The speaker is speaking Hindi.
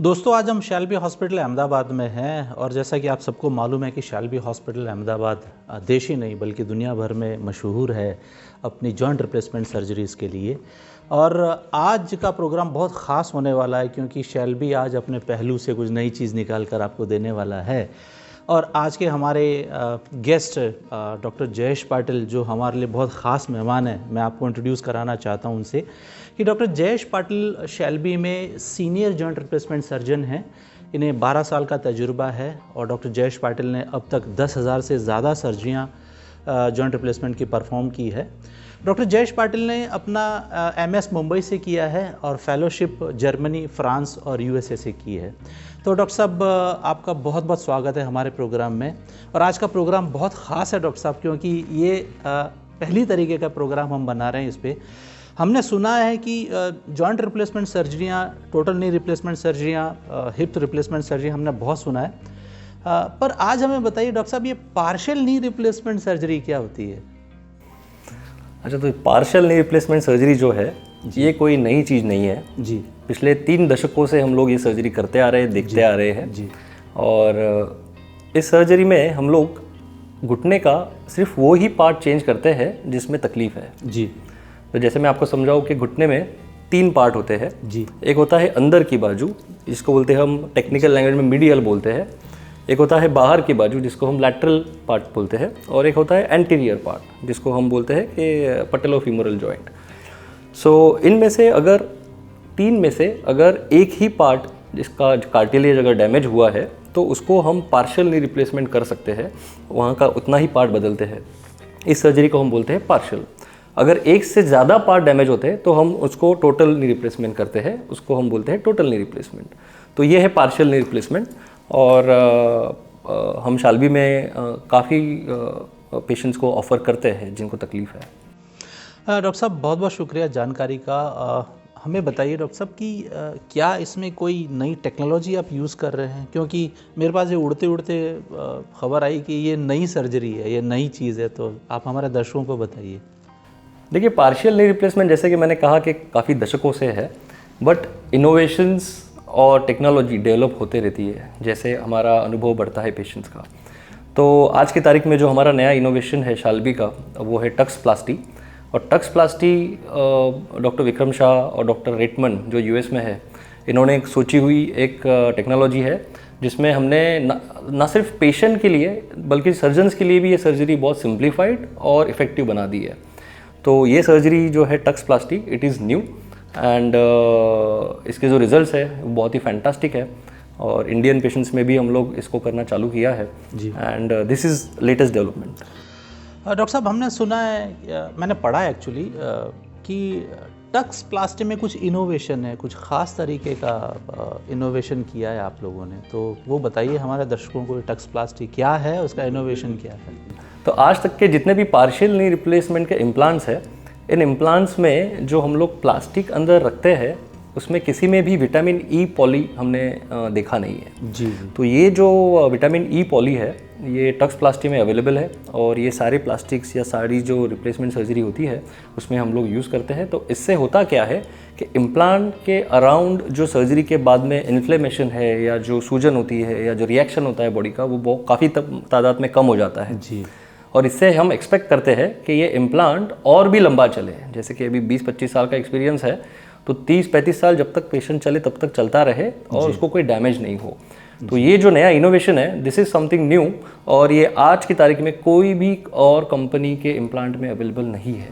दोस्तों आज हम शैल्बी हॉस्पिटल अहमदाबाद में हैं और जैसा कि आप सबको मालूम है कि शैल्बी हॉस्पिटल अहमदाबाद देश ही नहीं बल्कि दुनिया भर में मशहूर है अपनी जॉइंट रिप्लेसमेंट सर्जरीज़ के लिए। और आज का प्रोग्राम बहुत ख़ास होने वाला है क्योंकि शैल्बी आज अपने पहलू से कुछ नई चीज़ निकाल कर आपको देने वाला है। और आज के हमारे गेस्ट डॉक्टर जयेश पाटिल जो हमारे लिए बहुत ख़ास मेहमान हैं, मैं आपको इंट्रोड्यूस कराना चाहता हूं उनसे कि डॉक्टर जयेश पाटिल शैल्बी में सीनियर जॉइंट रिप्लेसमेंट सर्जन हैं। इन्हें 12 साल का तजुर्बा है और डॉक्टर जयेश पाटिल ने अब तक 10,000 से ज़्यादा सर्जरियाँ जॉइंट रिप्लेसमेंट की परफॉर्म की है। डॉक्टर जयेश पाटिल ने अपना MS मुंबई से किया है और फेलोशिप जर्मनी, फ्रांस और USA से की है। तो डॉक्टर साहब आपका बहुत बहुत स्वागत है हमारे प्रोग्राम में। और आज का प्रोग्राम बहुत ख़ास है डॉक्टर साहब क्योंकि ये पहली तरीके का प्रोग्राम हम बना रहे हैं। इस पर हमने सुना है कि जॉइंट रिप्लेसमेंट सर्जरियाँ, टोटल नी रिप्लेसमेंट सर्जरियाँ, हिप रिप्लेसमेंट सर्जरी हमने बहुत सुना है, पर आज हमें बताइए डॉक्टर साहब ये पार्शियल नी रिप्लेसमेंट सर्जरी क्या होती है? अच्छा, तो पार्शियल नी रिप्लेसमेंट सर्जरी जो है ये कोई नई चीज़ नहीं है जी। पिछले 3 दशकों से हम लोग ये सर्जरी करते आ रहे हैं, देखते आ रहे हैं जी। और इस सर्जरी में हम लोग घुटने का सिर्फ वो ही पार्ट चेंज करते हैं जिसमें तकलीफ़ है जी। तो जैसे मैं आपको समझाऊँ कि घुटने में 3 पार्ट होते हैं जी। एक होता है अंदर की बाजू, जिसको बोलते हैं हम टेक्निकल लैंग्वेज में मीडियल बोलते हैं। एक होता है बाहर की बाजू जिसको हम लैटरल पार्ट बोलते हैं और एक होता है एंटीरियर पार्ट जिसको हम बोलते हैं कि पटेलोफीमोरल जॉइंट। सो इनमें से अगर 3 में से अगर एक ही पार्ट जिसका कार्टिलेज अगर डैमेज हुआ है तो उसको हम पार्शियल नी रिप्लेसमेंट कर सकते हैं, वहाँ का उतना ही पार्ट बदलते हैं। इस सर्जरी को हम बोलते हैं पार्शियल। अगर एक से ज़्यादा पार्ट डैमेज होते हैं तो हम उसको टोटल नी रिप्लेसमेंट करते हैं, उसको हम बोलते हैं टोटल नी रिप्लेसमेंट। तो ये है पार्शियल नी रिप्लेसमेंट। और हम शैल्बी में काफ़ी पेशेंट्स को ऑफ़र करते हैं जिनको तकलीफ़ है। डॉक्टर साहब बहुत बहुत शुक्रिया जानकारी का। हमें बताइए डॉक्टर साहब कि क्या इसमें कोई नई टेक्नोलॉजी आप यूज़ कर रहे हैं? क्योंकि मेरे पास ये उड़ते उड़ते खबर आई कि ये नई सर्जरी है, ये नई चीज़ है, तो आप हमारे दर्शकों को बताइए। देखिए, पार्शियल नी रिप्लेसमेंट जैसे कि मैंने कहा कि काफ़ी दशकों से है, बट इनोवेशंस और टेक्नोलॉजी डेवलप होते रहती है जैसे हमारा अनुभव बढ़ता है पेशेंट्स का। तो आज की तारीख में जो हमारा नया इनोवेशन है शैल्बी का वो है टक्सप्लास्टी। और टक्सप्लास्टी डॉक्टर विक्रम शाह और डॉक्टर रेटमन जो US में है, इन्होंने एक सोची हुई एक टेक्नोलॉजी है जिसमें हमने ना सिर्फ पेशेंट के लिए बल्कि सर्जन्स के लिए भी ये सर्जरी बहुत सिंप्लीफाइड और इफ़ेक्टिव बना दी है। तो ये सर्जरी जो है टक्सप्लास्टी, इट इज़ न्यू एंड इसके जो रिजल्ट्स है वो बहुत ही फैंटास्टिक है और इंडियन पेशेंट्स में भी हम लोग इसको करना चालू किया है and this is latest development. Doctor साहब हमने सुना है, मैंने पढ़ा है एक्चुअली कि टक्सप्लास्टी में कुछ इनोवेशन है, कुछ ख़ास तरीके का इनोवेशन किया है आप लोगों ने, तो वो बताइए हमारे दर्शकों को टक्सप्लास्टी क्या है, उसका इनोवेशन क्या है? तो आज तक के जितने भी पार्शियल नी रिप्लेसमेंट के इम्प्लांट्स हैं, इन इम्प्लांट्स में जो हम लोग प्लास्टिक अंदर रखते हैं उसमें किसी में भी विटामिन E पॉली हमने देखा नहीं है। जी। तो ये जो विटामिन E पॉली है ये टक्सप्लास्टी में अवेलेबल है और ये सारे प्लास्टिक्स या सारी जो रिप्लेसमेंट सर्जरी होती है उसमें हम लोग यूज़ करते हैं। तो इससे होता क्या है कि इम्प्लांट के अराउंड जो सर्जरी के बाद में इन्फ्लेमेशन है या जो सूजन होती है या जो रिएक्शन होता है बॉडी का वो काफ़ी तादाद में कम हो जाता है। जी। और इससे हम एक्सपेक्ट करते हैं कि ये इम्प्लांट और भी लंबा चले। जैसे कि अभी 20-25 साल का एक्सपीरियंस है तो 30-35 साल जब तक पेशेंट चले तब तक चलता रहे और उसको कोई डैमेज नहीं हो। तो ये जो नया इनोवेशन है दिस इज़ समथिंग न्यू और ये आज की तारीख में कोई भी और कंपनी के इम्प्लांट में अवेलेबल नहीं है।